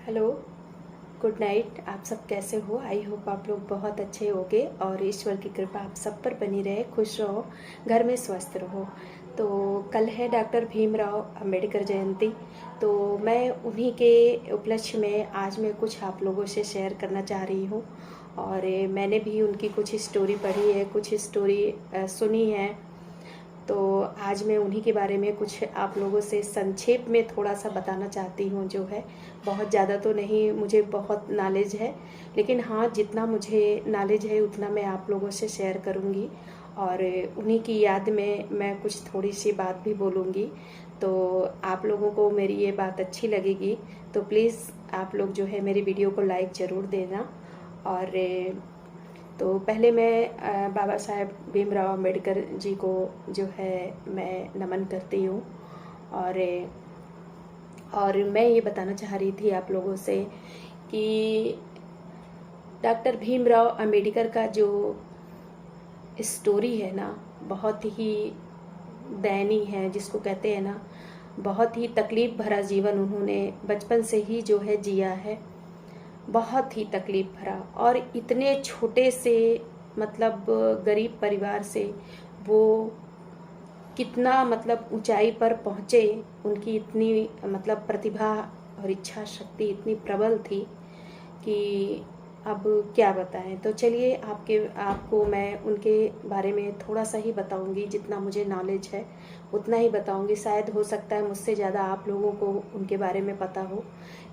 Hello, good night. आप सब कैसे हो? आई होप आप लोग बहुत अच्छे होगे और ईश्वर की कृपा आप सब पर बनी रहे। खुश रहो, घर में स्वस्थ रहो। तो कल है डॉक्टर भीमराव अंबेडकर जयंती। तो मैं उन्हीं के उपलक्ष्य में आज मैं कुछ आप लोगों से शेयर करना चाह रही हूँ। और मैंने भी उनकी कुछ स्टोरी पढ़ी है, कुछ स्टोरी सुनी है। तो आज मैं उन्हीं के बारे में कुछ आप लोगों से संक्षेप में थोड़ा सा बताना चाहती हूँ। जो है बहुत ज़्यादा तो नहीं, मुझे बहुत नॉलेज है, लेकिन हाँ जितना मुझे नॉलेज है उतना मैं आप लोगों से शेयर करूँगी। और उन्हीं की याद में मैं कुछ थोड़ी सी बात भी बोलूँगी। तो आप लोगों को मेरी ये बात अच्छी लगेगी तो प्लीज़ आप लोग जो है मेरी वीडियो को लाइक ज़रूर देना। और तो पहले मैं बाबा साहेब भीमराव अंबेडकर जी को जो है मैं नमन करती हूँ। और मैं ये बताना चाह रही थी आप लोगों से कि डॉक्टर भीमराव अंबेडकर का जो स्टोरी है ना, बहुत ही दयनीय है। जिसको कहते हैं ना, बहुत ही तकलीफ भरा जीवन उन्होंने बचपन से ही जो है जिया है। बहुत ही तकलीफ भरा, और इतने छोटे से मतलब गरीब परिवार से वो कितना मतलब ऊंचाई पर पहुँचे। उनकी इतनी मतलब प्रतिभा और इच्छा शक्ति इतनी प्रबल थी कि अब क्या बताएं। तो चलिए आपको मैं उनके बारे में थोड़ा सा ही बताऊंगी। जितना मुझे नॉलेज है उतना ही बताऊंगी। शायद हो सकता है मुझसे ज़्यादा आप लोगों को उनके बारे में पता हो,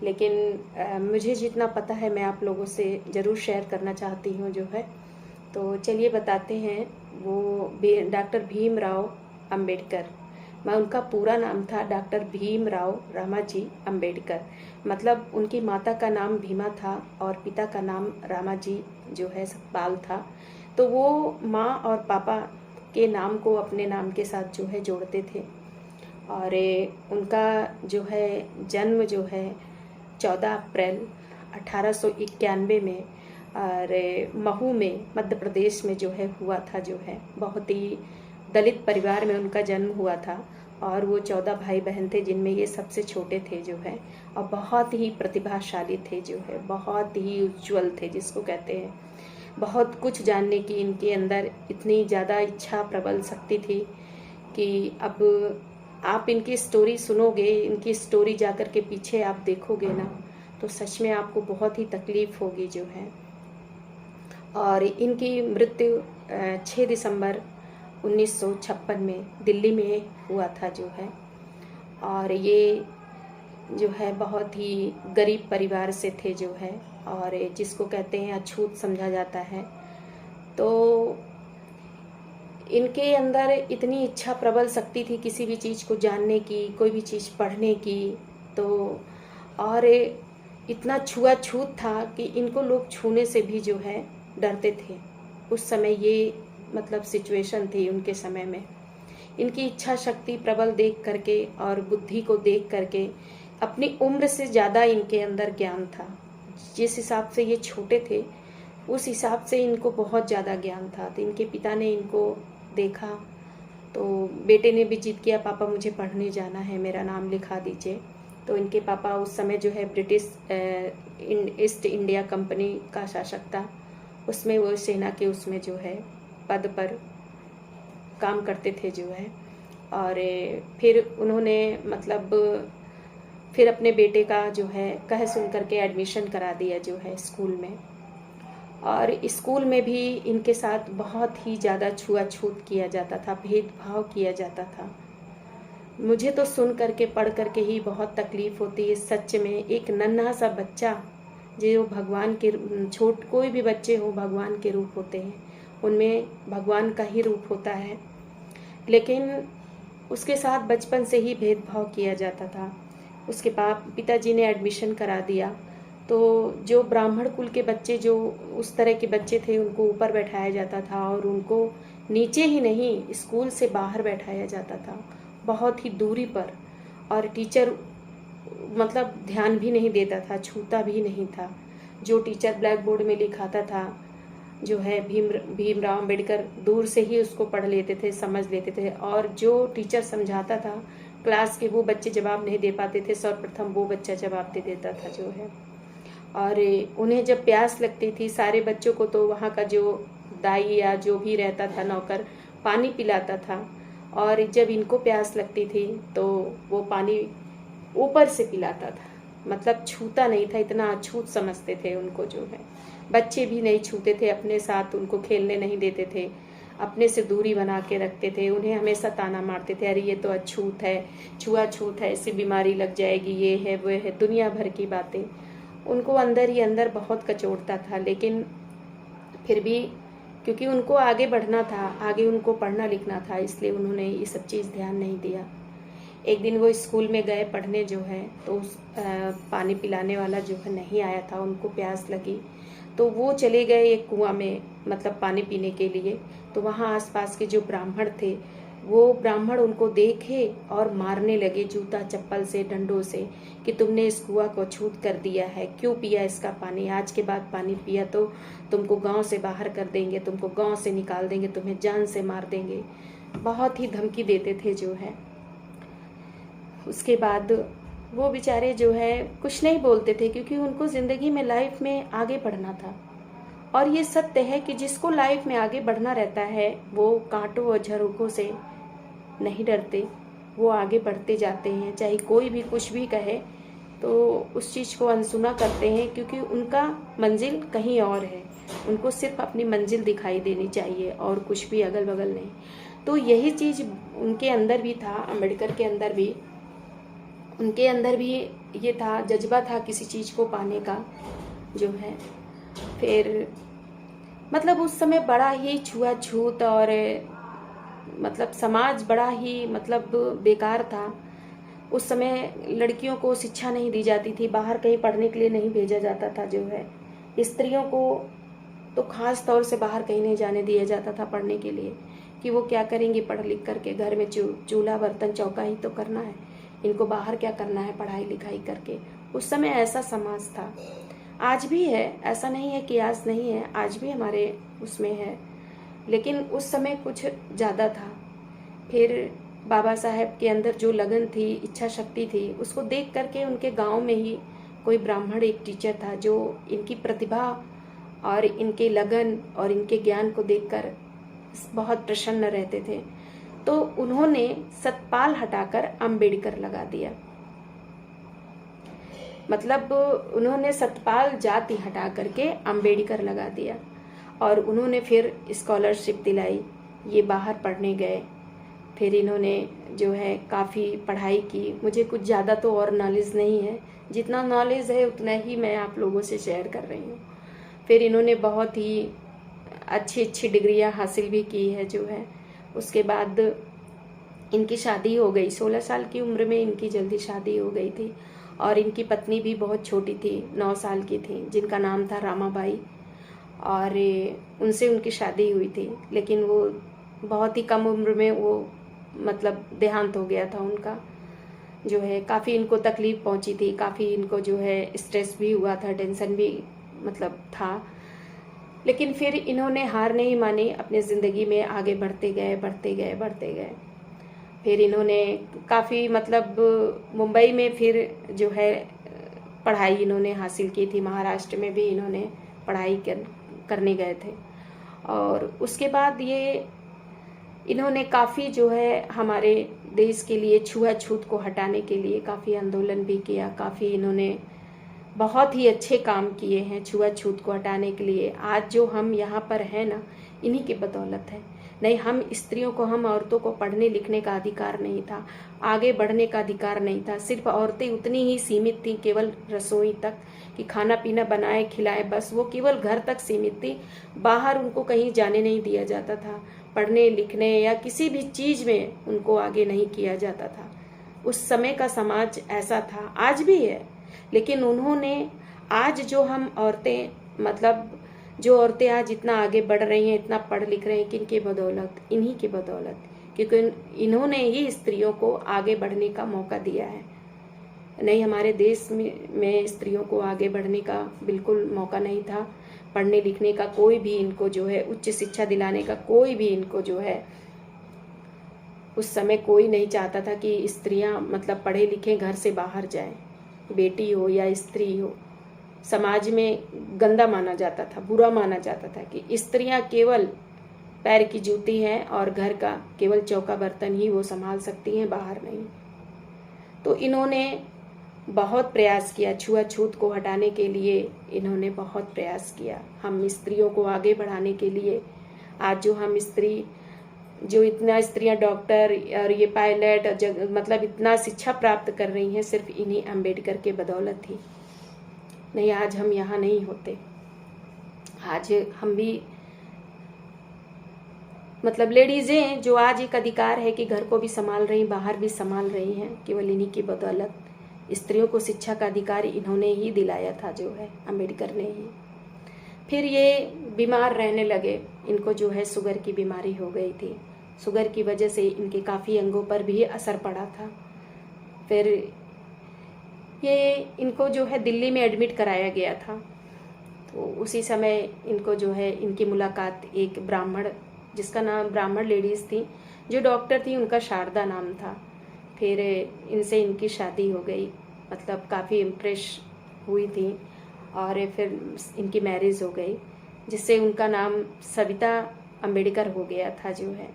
लेकिन मुझे जितना पता है मैं आप लोगों से ज़रूर शेयर करना चाहती हूँ जो है। तो चलिए बताते हैं। वो डॉक्टर भीमराव अंबेडकर, मैं उनका पूरा नाम था डॉक्टर भीमराव रामाजी अंबेडकर। मतलब उनकी माता का नाम भीमा था और पिता का नाम रामाजी जो है सतपाल था। तो वो माँ और पापा के नाम को अपने नाम के साथ जो है जोड़ते थे। और उनका जो है जन्म जो है 14 अप्रैल 1891 में और महू में मध्य प्रदेश में जो है हुआ था। जो है बहुत ही दलित परिवार में उनका जन्म हुआ था। और वो 14 भाई बहन थे जिनमें ये सबसे छोटे थे जो है। और बहुत ही प्रतिभाशाली थे जो है, बहुत ही उज्ज्वल थे। जिसको कहते हैं बहुत कुछ जानने की इनके अंदर इतनी ज़्यादा इच्छा प्रबल शक्ति थी कि अब आप इनकी स्टोरी सुनोगे, इनकी स्टोरी जाकर के पीछे आप देखोगे ना, तो सच में आपको बहुत ही तकलीफ होगी जो है। और इनकी मृत्यु 6 दिसंबर 1956 में दिल्ली में हुआ था जो है। और ये जो है बहुत ही गरीब परिवार से थे जो है, और जिसको कहते हैं अछूत समझा जाता है। तो इनके अंदर इतनी इच्छा प्रबल शक्ति थी किसी भी चीज़ को जानने की, कोई भी चीज़ पढ़ने की। तो और इतना छुआछूत था कि इनको लोग छूने से भी जो है डरते थे। उस समय ये मतलब सिचुएशन थी उनके समय में। इनकी इच्छा शक्ति प्रबल देख करके और बुद्धि को देख करके अपनी उम्र से ज़्यादा इनके अंदर ज्ञान था। जिस हिसाब से ये छोटे थे उस हिसाब से इनको बहुत ज़्यादा ज्ञान था। तो इनके पिता ने इनको देखा, तो बेटे ने भी जिद किया, पापा मुझे पढ़ने जाना है, मेरा नाम लिखा दीजिए। तो इनके पापा उस समय जो है ब्रिटिश ईस्ट इंडिया कंपनी का शासक था, उसमें वो सेना के उसमें जो है पद पर काम करते थे जो है। और फिर उन्होंने मतलब फिर अपने बेटे का जो है कह सुन करके एडमिशन करा दिया जो है स्कूल में। और स्कूल में भी इनके साथ बहुत ही ज़्यादा छुआछूत किया जाता था, भेदभाव किया जाता था। मुझे तो सुन करके पढ़ करके ही बहुत तकलीफ़ होती है सच में। एक नन्हा सा बच्चा जो भगवान के कोई भी बच्चे हो भगवान के रूप होते हैं, उनमें भगवान का ही रूप होता है, लेकिन उसके साथ बचपन से ही भेदभाव किया जाता था। उसके पिताजी ने एडमिशन करा दिया। तो जो ब्राह्मण कुल के बच्चे, जो उस तरह के बच्चे थे, उनको ऊपर बैठाया जाता था और उनको नीचे ही नहीं स्कूल से बाहर बैठाया जाता था, बहुत ही दूरी पर। और टीचर मतलब ध्यान भी नहीं देता था, छूता भी नहीं था। जो टीचर ब्लैक बोर्ड में लिखाता था जो है भीमराव अंबेडकर दूर से ही उसको पढ़ लेते थे, समझ लेते थे। और जो टीचर समझाता था क्लास के वो बच्चे जवाब नहीं दे पाते थे, सर्वप्रथम वो बच्चा जवाब दे देता था जो है। और उन्हें जब प्यास लगती थी, सारे बच्चों को तो वहाँ का जो दाई या जो भी रहता था नौकर पानी पिलाता था, और जब इनको प्यास लगती थी तो वो पानी ऊपर से पिलाता था, मतलब छूता नहीं था, इतना अछूत समझते थे उनको जो है। बच्चे भी नहीं छूते थे, अपने साथ उनको खेलने नहीं देते थे, अपने से दूरी बना के रखते थे, उन्हें हमेशा ताना मारते थे, अरे ये तो अछूत है, छुआछूत है, इससे बीमारी लग जाएगी, ये है वो है, दुनिया भर की बातें उनको अंदर ही अंदर बहुत कचोटता था। लेकिन फिर भी क्योंकि उनको आगे बढ़ना था, आगे उनको पढ़ना लिखना था, इसलिए उन्होंने ये सब चीज़ ध्यान नहीं दिया। एक दिन वो स्कूल में गए पढ़ने जो है, तो पानी पिलाने वाला जो है नहीं आया था, उनको प्यास लगी तो वो चले गए एक कुआं में, मतलब पानी पीने के लिए। तो वहाँ आसपास के जो ब्राह्मण थे, वो ब्राह्मण उनको देखे और मारने लगे जूता चप्पल से, डंडों से, कि तुमने इस कुआं को छूत कर दिया है, क्यों पिया इसका पानी, आज के बाद पानी पिया तो तुमको गांव से बाहर कर देंगे, तुमको गांव से निकाल देंगे, तुम्हें जान से मार देंगे। बहुत ही धमकी देते थे जो है। उसके बाद वो बेचारे जो है कुछ नहीं बोलते थे, क्योंकि उनको ज़िंदगी में, लाइफ में आगे बढ़ना था। और ये सत्य है कि जिसको लाइफ में आगे बढ़ना रहता है, वो कांटों और झरोकों से नहीं डरते, वो आगे बढ़ते जाते हैं। चाहे कोई भी कुछ भी कहे तो उस चीज़ को अनसुना करते हैं, क्योंकि उनका मंजिल कहीं और है। उनको सिर्फ अपनी मंजिल दिखाई देनी चाहिए और कुछ भी अगल बगल नहीं। तो यही चीज़ उनके अंदर भी था, अम्बेडकर के अंदर भी, उनके अंदर भी ये था, जज्बा था किसी चीज़ को पाने का जो है। फिर मतलब उस समय बड़ा ही छुआछूत और मतलब समाज बड़ा ही मतलब बेकार था। उस समय लड़कियों को शिक्षा नहीं दी जाती थी, बाहर कहीं पढ़ने के लिए नहीं भेजा जाता था जो है। स्त्रियों को तो खास तौर से बाहर कहीं नहीं जाने दिया जाता था पढ़ने के लिए, कि वो क्या करेंगी पढ़ लिख करके, घर में चूल्हा बर्तन चौका ही तो करना है, इनको बाहर क्या करना है पढ़ाई लिखाई करके। उस समय ऐसा समाज था। आज भी है, ऐसा नहीं है कि आज नहीं है, आज भी हमारे उसमें है, लेकिन उस समय कुछ ज़्यादा था। फिर बाबा साहेब के अंदर जो लगन थी, इच्छा शक्ति थी, उसको देख करके उनके गांव में ही कोई ब्राह्मण एक टीचर था, जो इनकी प्रतिभा और इनके लगन और इनके ज्ञान को देखकर बहुत प्रसन्न रहते थे। तो उन्होंने सतपाल हटाकर अम्बेडकर लगा दिया। मतलब उन्होंने सतपाल जाति हटा करके अम्बेडकर लगा दिया, और उन्होंने फिर स्कॉलरशिप दिलाई, ये बाहर पढ़ने गए। फिर इन्होंने जो है काफ़ी पढ़ाई की। मुझे कुछ ज़्यादा तो और नॉलेज नहीं है, जितना नॉलेज है उतना ही मैं आप लोगों से शेयर कर रही हूँ। फिर इन्होंने बहुत ही अच्छी अच्छी डिग्रियाँ हासिल भी की है जो है। उसके बाद इनकी शादी हो गई, 16 साल की उम्र में इनकी जल्दी शादी हो गई थी, और इनकी पत्नी भी बहुत छोटी थी, 9 साल की थी, जिनका नाम था रामाबाई, और उनसे उनकी शादी हुई थी। लेकिन वो बहुत ही कम उम्र में वो मतलब देहांत हो गया था उनका जो है। काफ़ी इनको तकलीफ़ पहुंची थी, काफ़ी इनको जो है स्ट्रेस भी हुआ था, टेंशन भी मतलब था। लेकिन फिर इन्होंने हार नहीं मानी, अपने ज़िंदगी में आगे बढ़ते गए बढ़ते गए बढ़ते गए। फिर इन्होंने काफ़ी मतलब मुंबई में फिर जो है पढ़ाई इन्होंने हासिल की थी, महाराष्ट्र में भी इन्होंने पढ़ाई करने गए थे। और उसके बाद ये इन्होंने काफ़ी जो है हमारे देश के लिए छुआछूत को हटाने के लिए काफ़ी आंदोलन भी किया, काफ़ी इन्होंने बहुत ही अच्छे काम किए हैं छुआछूत को हटाने के लिए। आज जो हम यहाँ पर हैं ना, इन्हीं की बदौलत है। नहीं, हम स्त्रियों को, हम औरतों को पढ़ने लिखने का अधिकार नहीं था, आगे बढ़ने का अधिकार नहीं था। सिर्फ औरतें उतनी ही सीमित थी, केवल रसोई तक, कि खाना पीना बनाए खिलाए, बस वो केवल घर तक सीमित थी। बाहर उनको कहीं जाने नहीं दिया जाता था, पढ़ने लिखने या किसी भी चीज़ में उनको आगे नहीं किया जाता था। उस समय का समाज ऐसा था, आज भी है। लेकिन उन्होंने आज जो हम औरतें, मतलब जो औरतें आज इतना आगे बढ़ रही हैं, इतना पढ़ लिख रही हैं, किनकी बदौलत? इन्हीं की बदौलत, क्योंकि इन्होंने ही स्त्रियों को आगे बढ़ने का मौका दिया है। नहीं, हमारे देश में स्त्रियों को आगे बढ़ने का बिल्कुल मौका नहीं था, पढ़ने लिखने का कोई भी इनको जो है, उच्च शिक्षा दिलाने का कोई भी इनको जो है उस समय कोई नहीं चाहता था कि स्त्रियां मतलब पढ़े लिखे घर से बाहर जाएं, बेटी हो या स्त्री हो। समाज में गंदा माना जाता था, बुरा माना जाता था कि स्त्रियां केवल पैर की जूती हैं और घर का केवल चौका बर्तन ही वो संभाल सकती हैं, बाहर नहीं। तो इन्होंने बहुत प्रयास किया, छुआछूत को हटाने के लिए इन्होंने बहुत प्रयास किया, हम स्त्रियों को आगे बढ़ाने के लिए। आज जो हम स्त्री, जो इतना स्त्रियां डॉक्टर और ये पायलट मतलब इतना शिक्षा प्राप्त कर रही हैं, सिर्फ इन्हीं अम्बेडकर के बदौलत ही। नहीं आज हम यहाँ नहीं होते। आज हम भी मतलब लेडीजें जो आज एक अधिकार है कि घर को भी संभाल रही, बाहर भी संभाल रही हैं, केवल इन्हीं की बदौलत। स्त्रियों को शिक्षा का अधिकार इन्होंने ही दिलाया था, जो है अम्बेडकर ने ही। फिर ये बीमार रहने लगे, इनको जो है शुगर की बीमारी हो गई थी। शुगर की वजह से इनके काफ़ी अंगों पर भी असर पड़ा था। फिर ये इनको जो है दिल्ली में एडमिट कराया गया था। तो उसी समय इनको जो है इनकी मुलाकात एक ब्राह्मण, जिसका नाम ब्राह्मण लेडीज़ थी, जो डॉक्टर थी, उनका शारदा नाम था। फिर इनसे इनकी शादी हो गई, मतलब काफ़ी इम्प्रेस हुई थी और फिर इनकी मैरिज हो गई, जिससे उनका नाम सविता अम्बेडकर हो गया था जो है।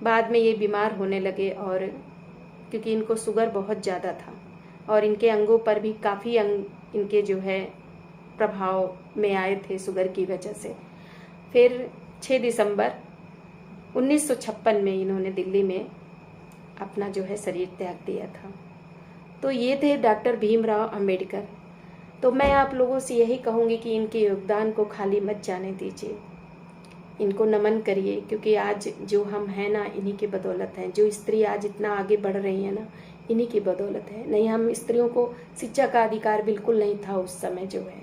बाद में ये बीमार होने लगे और क्योंकि इनको शुगर बहुत ज़्यादा था और इनके अंगों पर भी काफ़ी अंग इनके जो है प्रभाव में आए थे शुगर की वजह से। फिर 6 दिसंबर 1956 में इन्होंने दिल्ली में अपना जो है शरीर त्याग दिया था। तो ये थे डॉक्टर भीमराव अंबेडकर। तो मैं आप लोगों से यही कहूँगी कि इनके योगदान को खाली मत जाने दीजिए, इनको नमन करिए, क्योंकि आज जो हम हैं ना, इन्हीं की बदौलत हैं। जो स्त्री आज इतना आगे बढ़ रही है ना, इन्हीं की बदौलत है। नहीं, हम स्त्रियों को शिक्षा का अधिकार बिल्कुल नहीं था उस समय जो है।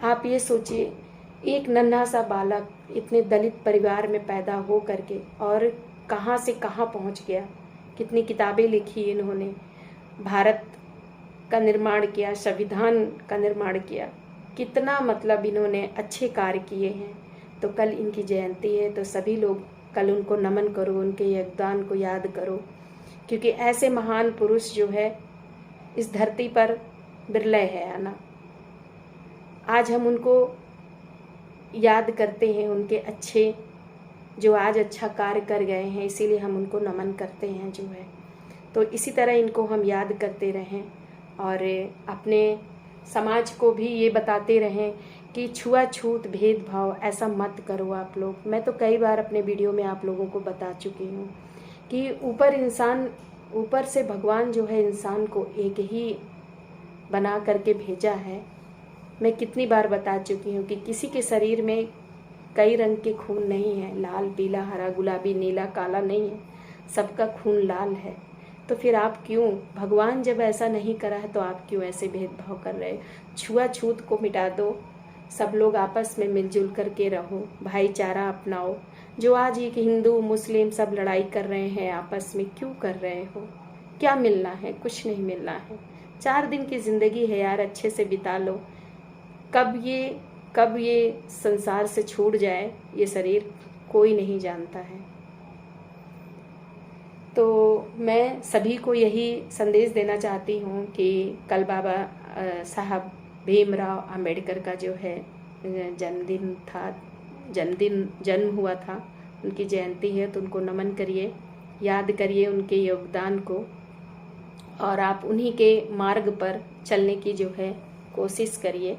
आप ये सोचिए, एक नन्हा सा बालक इतने दलित परिवार में पैदा हो करके और कहाँ से कहाँ पहुँच गया। कितनी किताबें लिखी इन्होंने, भारत का निर्माण किया, संविधान का निर्माण किया, कितना मतलब इन्होंने अच्छे कार्य किए हैं। तो कल इनकी जयंती है, तो सभी लोग कल उनको नमन करो, उनके योगदान को याद करो, क्योंकि ऐसे महान पुरुष जो है इस धरती पर बिरले है ना। आज हम उनको याद करते हैं, उनके अच्छे जो आज अच्छा कार्य कर गए हैं, इसीलिए हम उनको नमन करते हैं जो है। तो इसी तरह इनको हम याद करते रहें और अपने समाज को भी ये बताते रहें कि छुआछूत भेदभाव ऐसा मत करो आप लोग। मैं तो कई बार अपने वीडियो में आप लोगों को बता चुकी हूँ कि ऊपर से भगवान जो है इंसान को एक ही बना करके भेजा है। मैं कितनी बार बता चुकी हूँ कि किसी के शरीर में कई रंग के खून नहीं है, लाल, पीला, हरा, गुलाबी, नीला, काला नहीं है, सबका खून लाल है। तो फिर आप क्यों, भगवान जब ऐसा नहीं करा है तो आप क्यों ऐसे भेदभाव कर रहे हो। छुआछूत को मिटा दो, सब लोग आपस में मिलजुल करके रहो, भाईचारा अपनाओ। जो आज एक हिंदू मुस्लिम सब लड़ाई कर रहे हैं आपस में, क्यों कर रहे हो, क्या मिलना है, कुछ नहीं मिलना है। 4 दिन की ज़िंदगी है यार, अच्छे से बिता लो। कब ये संसार से छूट जाए ये शरीर, कोई नहीं जानता है। तो मैं सभी को यही संदेश देना चाहती हूँ कि कल बाबा साहब भीमराव अंबेडकर का जो है जन्मदिन था, जन्म हुआ था, उनकी जयंती है, तो उनको नमन करिए, याद करिए उनके योगदान को और आप उन्हीं के मार्ग पर चलने की जो है कोशिश करिए।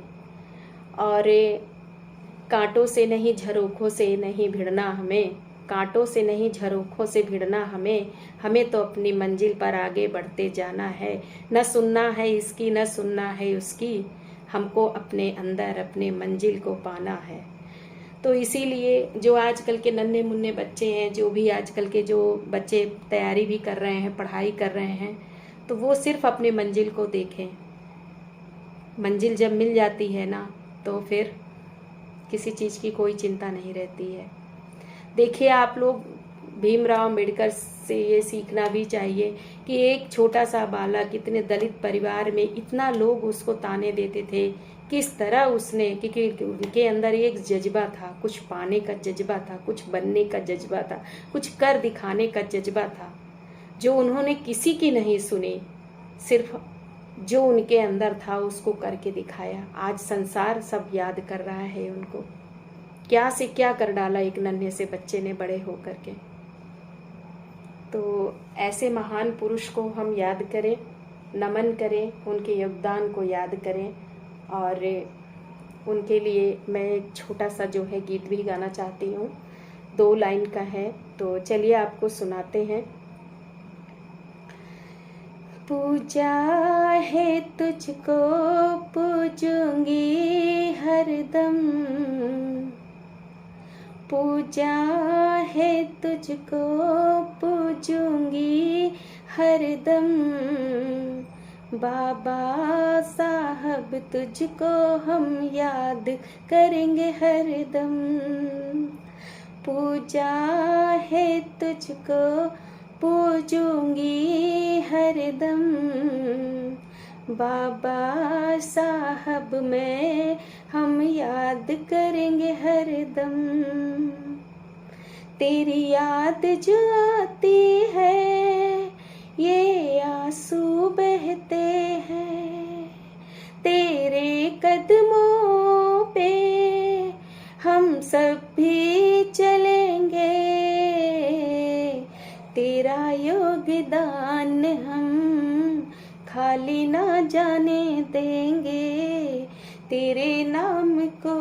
और कांटों से नहीं झरोखों से नहीं भिड़ना हमें, कांटों से नहीं झरोखों से भिड़ना हमें तो अपनी मंजिल पर आगे बढ़ते जाना है। न सुनना है इसकी, न सुनना है उसकी, हमको अपने अंदर अपने मंजिल को पाना है। तो इसीलिए जो आजकल के नन्हे मुन्ने बच्चे हैं, जो भी आजकल के जो बच्चे तैयारी भी कर रहे हैं, पढ़ाई कर रहे हैं, तो वो सिर्फ अपनी मंजिल को देखें। मंजिल जब मिल जाती है ना, तो फिर किसी चीज़ की कोई चिंता नहीं रहती है। देखिए आप लोग भीमराव अम्बेडकर से ये सीखना भी चाहिए कि एक छोटा सा बालक इतने दलित परिवार में इतना लोग उसको ताने देते थे, किस तरह उसने, क्योंकि उनके अंदर एक जज्बा था, कुछ पाने का जज्बा था, कुछ बनने का जज्बा था, कुछ कर दिखाने का जज्बा था, जो उन्होंने किसी की नहीं सुनी, सिर्फ जो उनके अंदर था उसको करके दिखाया। आज संसार सब याद कर रहा है उनको, क्या से क्या कर डाला एक नन्हे से बच्चे ने बड़े होकर के। तो ऐसे महान पुरुष को हम याद करें, नमन करें, उनके योगदान को याद करें। और उनके लिए मैं एक छोटा सा जो है गीत भी गाना चाहती हूँ, 2 लाइन का है, तो चलिए आपको सुनाते हैं। पूजा है तुझको पूजूंगी हरदम, पूजा है तुझको पूजूंगी हरदम, बाबा साहब तुझको हम याद करेंगे हरदम। पूजा है तुझको पूजूंगी हरदम, बाबा साहब में हम याद करेंगे हरदम। तेरी याद जो आती है ये आंसू बहते हैं, तेरे कदमों पे हम सब भी चलेंगे, तेरा योगदान हम खाली ना जाने देंगे, तेरे नाम को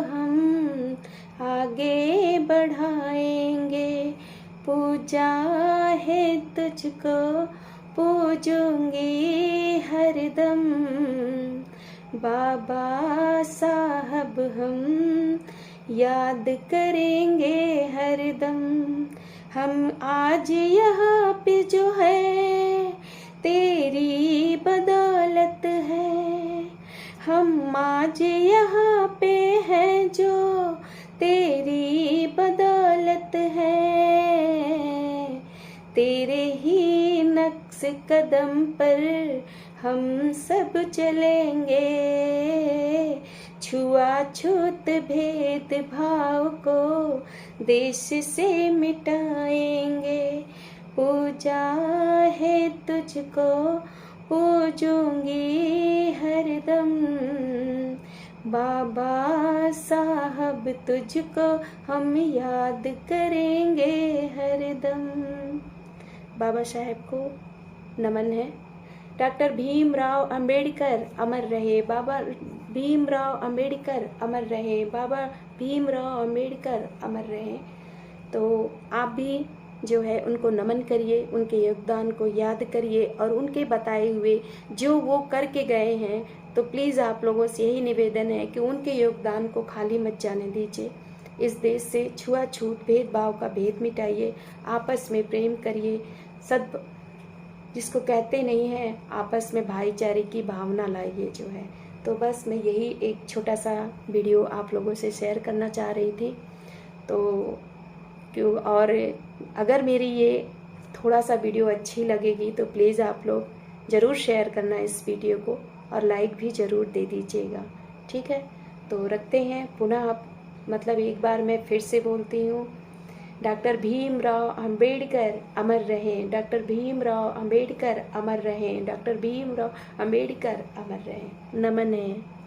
हम आगे बढ़ाएंगे। पूजा है तुझको पूजूंगी हरदम, बाबा साहब हम याद करेंगे हरदम। हम आज यहाँ पे जो है तेरी बदौलत है, हम आज यहाँ पे हैं जो तेरी बदौलत है, तेरे ही नक्श कदम पर हम सब चलेंगे, छुआछूत भेदभाव को देश से मिटाएंगे। पूजा है तुझको पूजूंगी हरदम, बाबा साहब तुझको हम याद करेंगे हरदम। बाबा साहब को नमन है। डॉक्टर भीमराव अंबेडकर अमर रहे, बाबा भीमराव अंबेडकर अमर रहे, बाबा भीमराव अंबेडकर अमर रहे। तो आप भी जो है उनको नमन करिए, उनके योगदान को याद करिए और उनके बताए हुए जो वो करके गए हैं, तो प्लीज़ आप लोगों से यही निवेदन है कि उनके योगदान को खाली मत जाने दीजिए। इस देश से छुआछूत भेदभाव का भेद मिटाइए, आपस में प्रेम करिए, सद जिसको कहते नहीं हैं आपस में भाईचारे की भावना लाइए जो है। तो बस मैं यही एक छोटा सा वीडियो आप लोगों से शेयर करना चाह रही थी। तो क्यों, और अगर मेरी ये थोड़ा सा वीडियो अच्छी लगेगी तो प्लीज़ आप लोग ज़रूर शेयर करना इस वीडियो को और लाइक भी ज़रूर दे दीजिएगा, ठीक है। तो रखते हैं पुनः, मतलब एक बार मैं फिर से बोलती हूँ, डॉक्टर भीमराव अंबेडकर अमर रहें, डॉक्टर भीमराव अंबेडकर अमर रहें, डॉक्टर भीमराव अंबेडकर अमर रहें। नमन है।